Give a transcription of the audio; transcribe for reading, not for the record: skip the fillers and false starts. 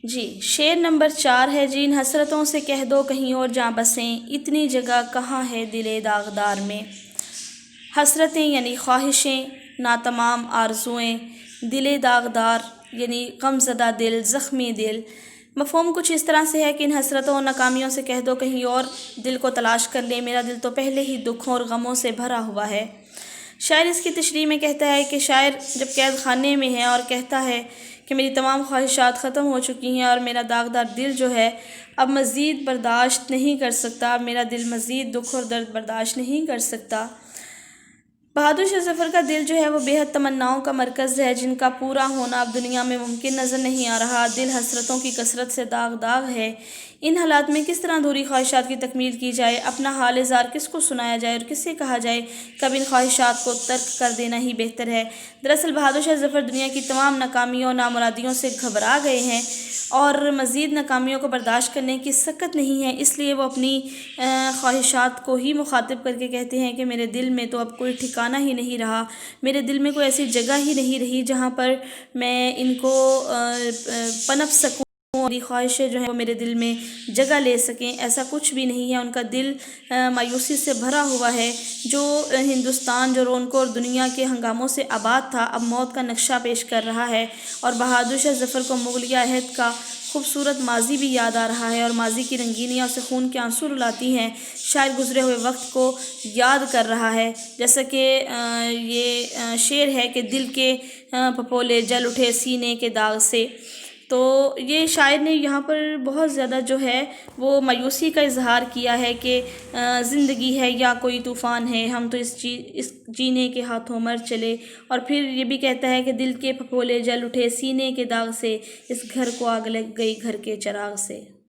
جی شعر نمبر 4 ہے جی، ان حسرتوں سے کہہ دو کہیں اور جاں بسیں، اتنی جگہ کہاں ہے دل داغدار میں۔ حسرتیں یعنی خواہشیں، ناتمام آرزوئیں، دل داغدار یعنی غم زدہ دل، زخمی دل۔ مفہوم کچھ اس طرح سے ہے کہ ان حسرتوں اور ناکامیوں سے کہہ دو کہیں اور دل کو تلاش کر لے، میرا دل تو پہلے ہی دکھوں اور غموں سے بھرا ہوا ہے۔ شاعر اس کی تشریح میں کہتا ہے کہ شاعر جب قید خانے میں ہے اور کہتا ہے کہ میری تمام خواہشات ختم ہو چکی ہیں اور میرا داغدار دل جو ہے اب مزید برداشت نہیں کر سکتا، اب میرا دل مزید دکھ اور درد برداشت نہیں کر سکتا۔ بہادر شاہ ظفر کا دل جو ہے وہ بے حد تمناؤں کا مرکز ہے، جن کا پورا ہونا اب دنیا میں ممکن نظر نہیں آ رہا۔ دل حسرتوں کی کثرت سے داغ داغ ہے۔ ان حالات میں کس طرح ادھوری خواہشات کی تکمیل کی جائے، اپنا حال زار کس کو سنایا جائے اور کس سے کہا جائے کہ اب ان خواہشات کو ترک کر دینا ہی بہتر ہے۔ دراصل بہادر شاہ ظفر دنیا کی تمام ناکامیوں اور نامرادیوں سے گھبرا گئے ہیں اور مزید ناکامیوں کو برداشت کرنے کی سکت نہیں ہے، اس لیے وہ اپنی خواہشات کو ہی مخاطب کر کے کہتے ہیں کہ میرے دل میں تو اب کوئی ٹھکانہ ہی نہیں رہا، میرے دل میں کوئی ایسی جگہ ہی نہیں رہی جہاں پر میں ان کو پنپ سکوں، میری خواہشیں جو ہیں وہ میرے دل میں جگہ لے سکیں۔ ایسا کچھ بھی نہیں ہے، ان کا دل مایوسی سے بھرا ہوا ہے۔ جو ہندوستان جو رونقوں اور دنیا کے ہنگاموں سے آباد تھا، اب موت کا نقشہ پیش کر رہا ہے، اور بہادر شاہ ظفر کو مغلیہ عہد کا خوبصورت ماضی بھی یاد آ رہا ہے، اور ماضی کی رنگینیاں اسے خون کے آنسو رلاتی ہیں۔ شاعر گزرے ہوئے وقت کو یاد کر رہا ہے، جیسا کہ یہ شعر ہے کہ دل کے پھپھولے جل اٹھے سینے کے داغ سے۔ تو یہ شاعر نے یہاں پر بہت زیادہ جو ہے وہ مایوسی کا اظہار کیا ہے کہ زندگی ہے یا کوئی طوفان ہے، ہم تو اس جینے کے ہاتھوں مر چلے، اور پھر یہ بھی کہتا ہے کہ دل کے پھپھولے جل اٹھے سینے کے داغ سے، اس گھر کو آگ لگ گئی گھر کے چراغ سے۔